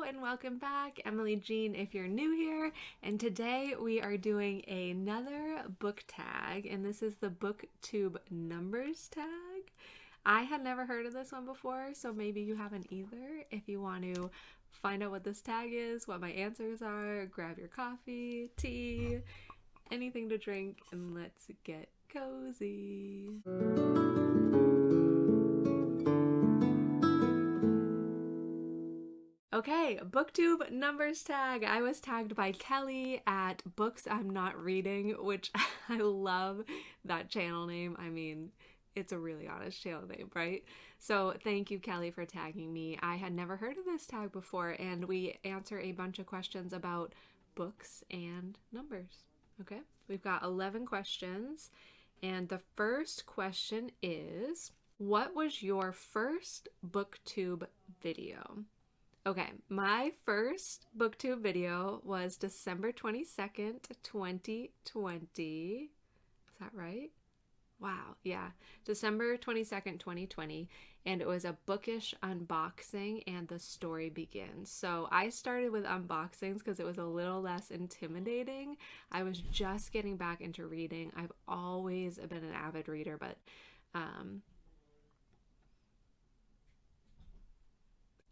and welcome back. Emily Jean if you're new here, and today we are doing another book tag, and this is the Booktube Numbers Tag. I had never heard of this one before, so maybe you haven't either. If you want to find out what this tag is, what my answers are, grab your coffee, tea, anything to drink, and let's get cozy. Okay, Booktube Numbers Tag. I was tagged by Kelly at Books I'm Not Reading, which I love that channel name. I mean, it's a really honest channel name, right? So thank you, Kelly, for tagging me. I had never heard of this tag before, and we answer a bunch of questions about books and numbers. Okay, we've got 11 questions, and the first question is, what was your first Booktube video? Okay, my first Booktube video was December 22nd, 2020. Is that right? Wow, yeah. December 22nd, 2020. And it was a bookish unboxing, and the story begins. So I started with unboxings because it was a little less intimidating. I was just getting back into reading. I've always been an avid reader, but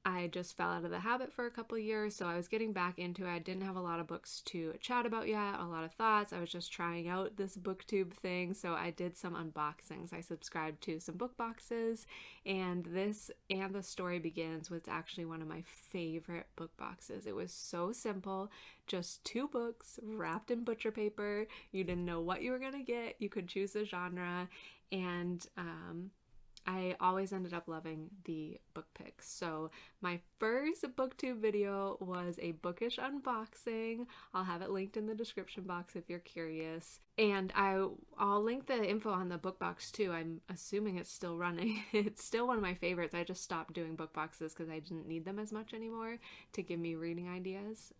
I just fell out of the habit for a couple of years, so I was getting back into it. I didn't have a lot of books to chat about yet, a lot of thoughts. I was just trying out this booktube thing, so I did some unboxings. I subscribed to some book boxes, and this and the story begins was actually one of my favorite book boxes. It was so simple, just 2 books wrapped in butcher paper. You didn't know what you were gonna get. You could choose a genre, and I always ended up loving the book picks. So my first booktube video was a bookish unboxing. I'll have it linked in the description box if you're curious. And I'll link the info on the book box too. I'm assuming it's still running. It's still one of my favorites. I just stopped doing book boxes because I didn't need them as much anymore to give me reading ideas.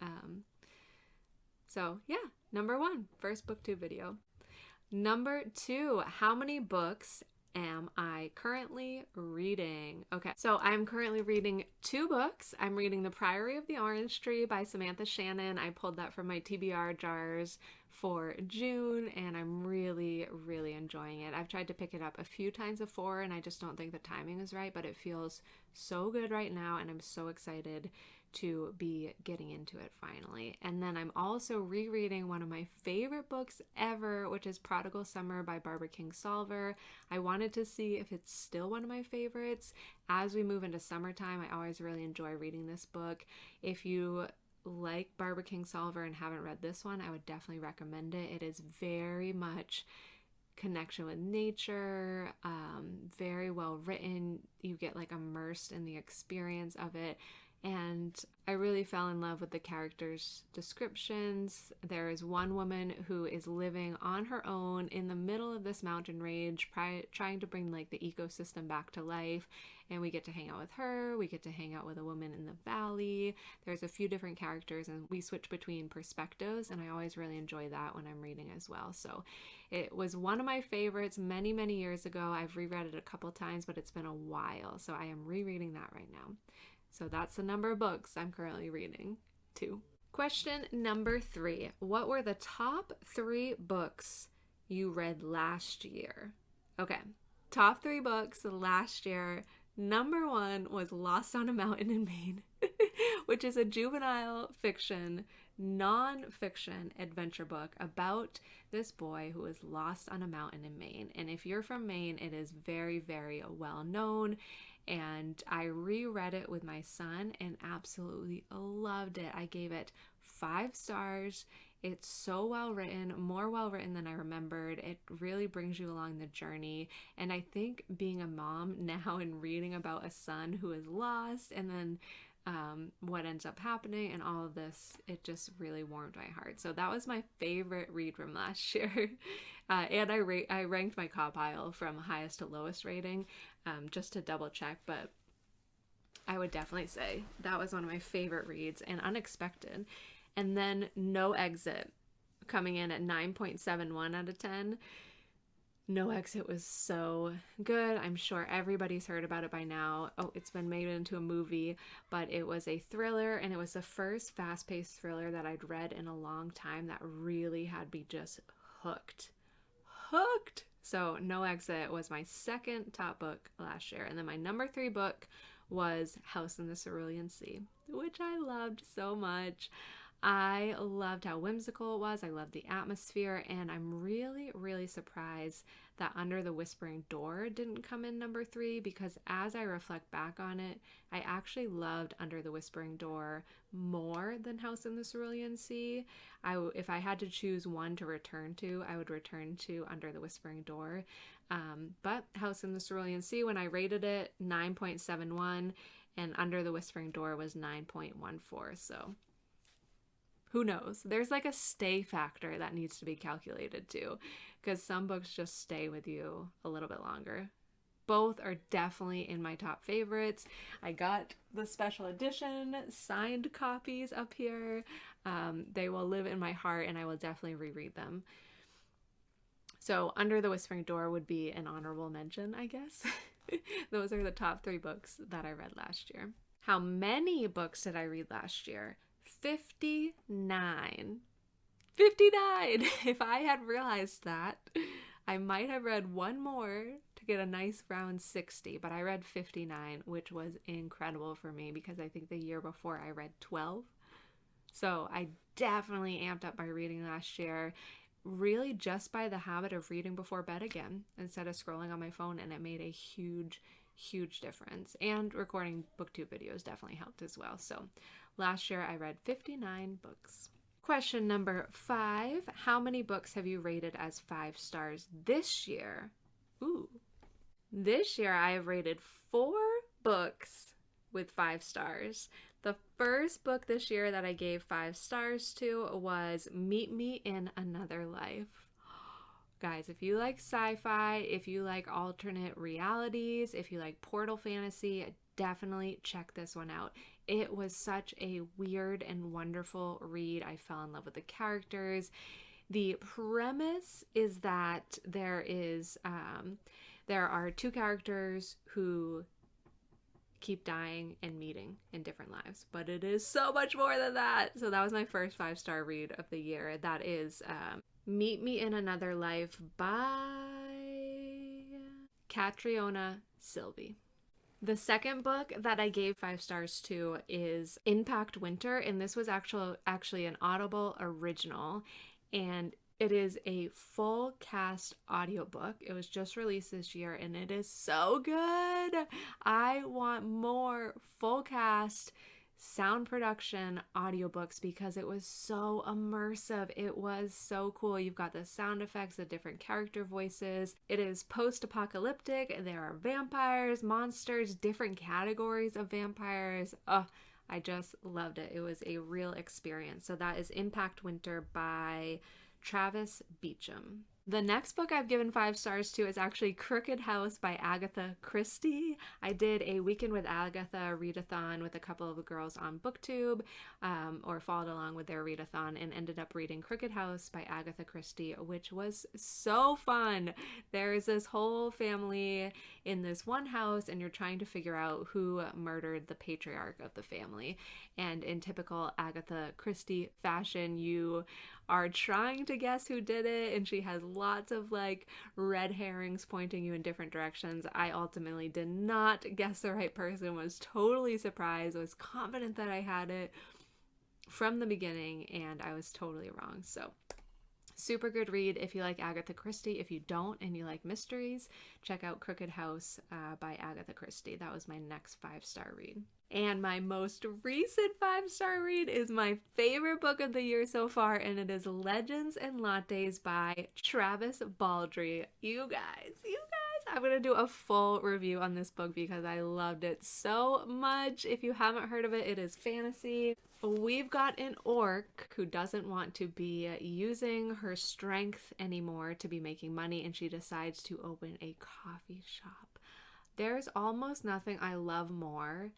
So yeah, number 1, first booktube video. Number 2, how many books am I currently reading? Okay, so I'm currently reading 2 books. I'm reading The Priory of the Orange Tree by Samantha Shannon. I pulled that from my TBR jars for June, and I'm really, really enjoying it. I've tried to pick it up a few times before, and I just don't think the timing is right, but it feels so good right now, and I'm so excited to be getting into it finally. And then I'm also rereading one of my favorite books ever, which is Prodigal Summer by Barbara Kingsolver. I wanted to see if it's still one of my favorites. As we move into summertime, I always really enjoy reading this book. If you like Barbara Kingsolver and haven't read this one, I would definitely recommend it. It is very much connection with nature, very well written. You get like immersed in the experience of it. And I really fell in love with the characters' descriptions. There is one woman who is living on her own in the middle of this mountain range, trying to bring like the ecosystem back to life. And we get to hang out with her. We get to hang out with a woman in the valley. There's a few different characters, and we switch between perspectives. And I always really enjoy that when I'm reading as well. So it was one of my favorites many, many years ago. I've reread it a couple times, but it's been a while. So I am rereading that right now. So that's the number of books I'm currently reading, 2. Question number 3. What were the top 3 books you read last year? Okay, top 3 books last year. Number 1 was Lost on a Mountain in Maine, which is a juvenile fiction, non-fiction adventure book about this boy who is lost on a mountain in Maine. And if you're from Maine, it is very, very well known. And I reread it with my son and absolutely loved it. I gave it 5 stars. It's so well written, more well written than I remembered. It really brings you along the journey. And I think being a mom now and reading about a son who is lost and then what ends up happening and all of this, it just really warmed my heart. So that was my favorite read from last year. And I ranked my compile from highest to lowest rating just to double check, but I would definitely say that was one of my favorite reads and unexpected. And then No Exit coming in at 9.71 out of 10. No Exit was so good. I'm sure everybody's heard about it by now. Oh, it's been made into a movie, but it was a thriller, and it was the first fast-paced thriller that I'd read in a long time that really had me just hooked. Hooked! So No Exit was my second top book last year. And then my number 3 book was House in the Cerulean Sea, which I loved so much. I loved how whimsical it was. I loved the atmosphere, and I'm really, really surprised that Under the Whispering Door didn't come in number 3, because as I reflect back on it, I actually loved Under the Whispering Door more than House in the Cerulean Sea. If I had to choose one to return to, I would return to Under the Whispering Door. But House in the Cerulean Sea, when I rated it, 9.71, and Under the Whispering Door was 9.14. So who knows? There's like a stay factor that needs to be calculated too, because some books just stay with you a little bit longer. Both are definitely in my top favorites. I got the special edition signed copies up here. They will live in my heart, and I will definitely reread them. So Under the Whispering Door would be an honorable mention, I guess. Those are the top 3 books that I read last year. How many books did I read last year? 59. 59! If I had realized that, I might have read one more to get a nice round 60, but I read 59, which was incredible for me because I think the year before I read 12. So I definitely amped up my reading last year, really just by the habit of reading before bed again instead of scrolling on my phone, and it made a huge difference. And recording booktube videos definitely helped as well. So last year I read 59 books. Question number 5. How many books have you rated as 5 stars this year? Ooh. This year I have rated 4 books with 5 stars. The first book this year that I gave 5 stars to was Meet Me in Another Life. Guys, if you like sci-fi, if you like alternate realities, if you like portal fantasy, definitely check this one out. It was such a weird and wonderful read. I fell in love with the characters. The premise is that there are 2 characters who keep dying and meeting in different lives, but it is so much more than that. So that was my first 5-star read of the year. That is Meet Me in Another Life by Catriona Silvey. The second book that I gave 5 stars to is Impact Winter, and this was actually an Audible original, and it is a full cast audiobook. It was just released this year, and it is so good. I want more full cast sound production audiobooks because it was so immersive. It was so cool. You've got the sound effects, the different character voices. It is post-apocalyptic. There are vampires, monsters, different categories of vampires. Oh, I just loved it. It was a real experience. So that is Impact Winter by Travis Beecham. The next book I've given 5 stars to is actually Crooked House by Agatha Christie. I did a Weekend with Agatha readathon with a couple of girls on Booktube, or followed along with their readathon, and ended up reading Crooked House by Agatha Christie, which was so fun. There is this whole family in this one house, and you're trying to figure out who murdered the patriarch of the family. And in typical Agatha Christie fashion, you are trying to guess who did it, and she has lots of like red herrings pointing you in different directions. I ultimately did not guess the right person, was totally surprised, was confident that I had it from the beginning, and I was totally wrong. So super good read if you like Agatha Christie. If you don't and you like mysteries, check out Crooked House by Agatha Christie. That was my next 5-star read. And my most recent 5-star read is my favorite book of the year so far, and it is Legends and Lattes by Travis Baldree. You guys, I'm going to do a full review on this book because I loved it so much. If you haven't heard of it, it is fantasy. We've got an orc who doesn't want to be using her strength anymore to be making money, and she decides to open a coffee shop. There's almost nothing I love more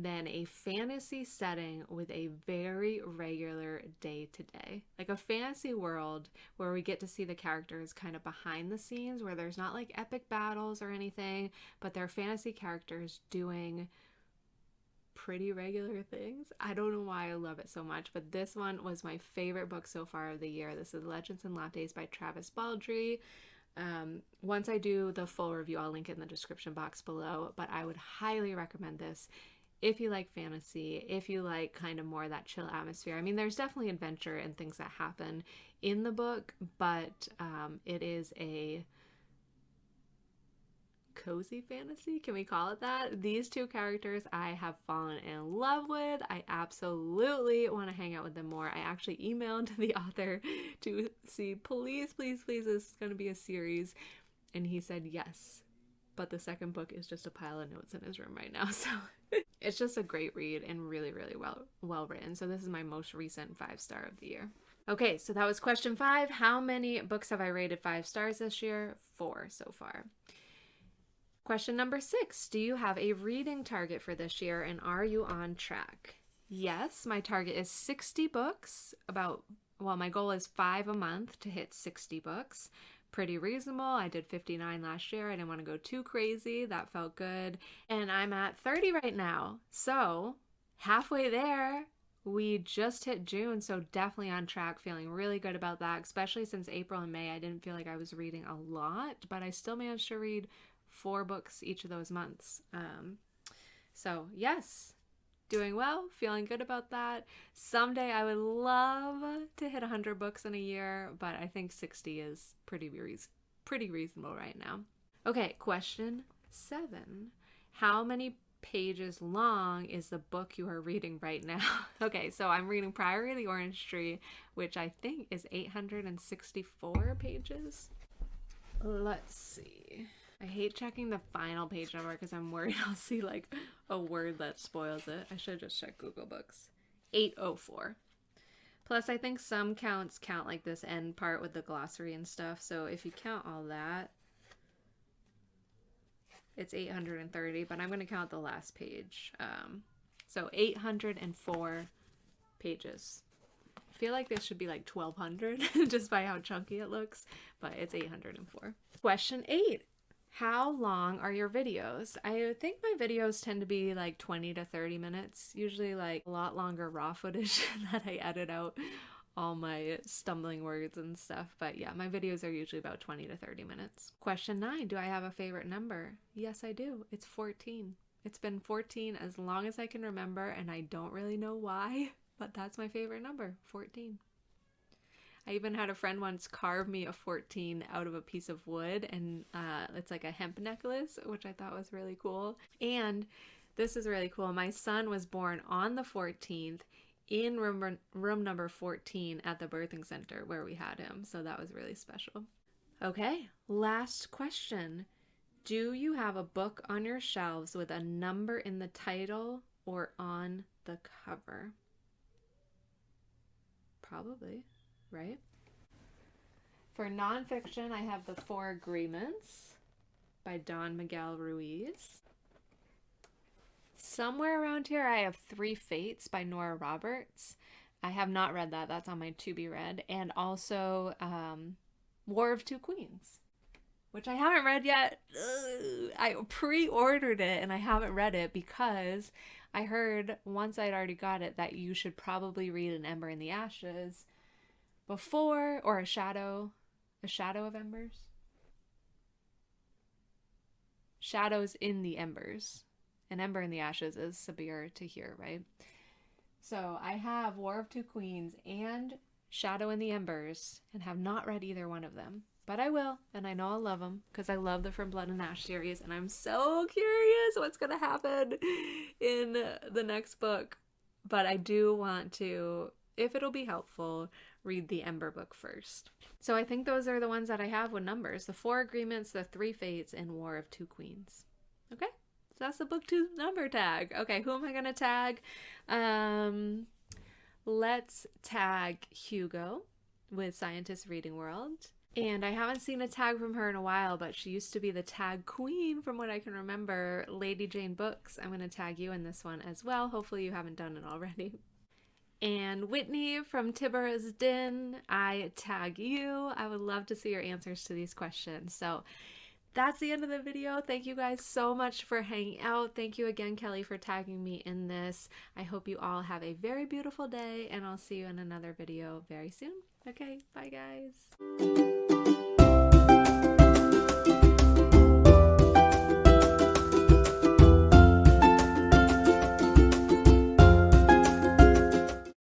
than a fantasy setting with a very regular day-to-day. Like a fantasy world where we get to see the characters kind of behind the scenes, where there's not like epic battles or anything, but they're fantasy characters doing pretty regular things. I don't know why I love it so much, but this one was my favorite book so far of the year. This is Legends and Lattes by Travis Baldree. Once I do the full review, I'll link it in the description box below, but I would highly recommend this if you like fantasy, if you like kind of more that chill atmosphere. I mean, there's definitely adventure and things that happen in the book, but it is a cozy fantasy, can we call it that? These two characters I have fallen in love with. I absolutely want to hang out with them more. I actually emailed the author to see, please, please, please, this is going to be a series, and he said yes, but the second book is just a pile of notes in his room right now. So it's just a great read and really, really well written. So this is my most recent 5-star of the year. Okay, so that was question 5. How many books have I rated 5 stars this year? 4 so far. Question number 6, do you have a reading target for this year, and are you on track? Yes, my target is 60 books. My goal is 5 a month to hit 60 books. Pretty reasonable. I did 59 last year. I didn't want to go too crazy. That felt good. And I'm at 30 right now. So halfway there. We just hit June, so definitely on track, feeling really good about that, especially since April and May I didn't feel like I was reading a lot, but I still managed to read 4 books each of those months. So yes, doing well, feeling good about that. Someday I would love to hit 100 books in a year, but I think 60 is pretty reasonable right now. Okay, question 7. How many pages long is the book you are reading right now? Okay, so I'm reading Priory of the Orange Tree, which I think is 864 pages. Let's see. I hate checking the final page number because I'm worried I'll see like a word that spoils it. I should just check Google Books. 804. Plus, I think some counts count like this end part with the glossary and stuff. So if you count all that, it's 830, but I'm going to count the last page. So 804 pages. I feel like this should be like 1200 just by how chunky it looks, but it's 804. Question 8. How long are your videos? I think my videos tend to be like 20 to 30 minutes, usually like a lot longer raw footage that I edit out all my stumbling words and stuff. But yeah, my videos are usually about 20 to 30 minutes. Question 9, do I have a favorite number? Yes, I do. It's 14. It's been 14 as long as I can remember, and I don't really know why, but that's my favorite number, 14. I even had a friend once carve me a 14 out of a piece of wood, and it's like a hemp necklace, which I thought was really cool. And this is really cool. My son was born on the 14th in room number 14 at the birthing center where we had him. So that was really special. Okay, last question. Do you have a book on your shelves with a number in the title or on the cover? Probably. Right? For nonfiction, I have The 4 Agreements by Don Miguel Ruiz. Somewhere around here, I have 3 Fates by Nora Roberts. I have not read that. That's on my to-be-read. And also War of Two Queens, which I haven't read yet. I pre-ordered it, and I haven't read it because I heard once I'd already got it that you should probably read An Ember in the Ashes before, or a shadow of embers. Shadows in the Embers. An Ember in the Ashes is Sabir Tahir, right? So I have War of Two Queens and Shadow in the Embers, and have not read either one of them. But I will, and I know I'll love them because I love the From Blood and Ash series, and I'm so curious what's going to happen in the next book. But I do want to, if it'll be helpful, read the Ember book first. So I think those are the ones that I have with numbers. The 4 Agreements, the 3 Fates, and War of Two Queens. Okay, so that's the Booktube number tag. Okay, who am I going to tag? Let's tag Hugo with Scientist Reading World. And I haven't seen a tag from her in a while, but she used to be the tag queen from what I can remember. Lady Jane Books, I'm going to tag you in this one as well. Hopefully you haven't done it already. And Whitney from Tibber's Den, I tag you. I would love to see your answers to these questions. So that's the end of the video. Thank you guys so much for hanging out. Thank you again, Kelly, for tagging me in this. I hope you all have a very beautiful day, and I'll see you in another video very soon. Okay, bye guys.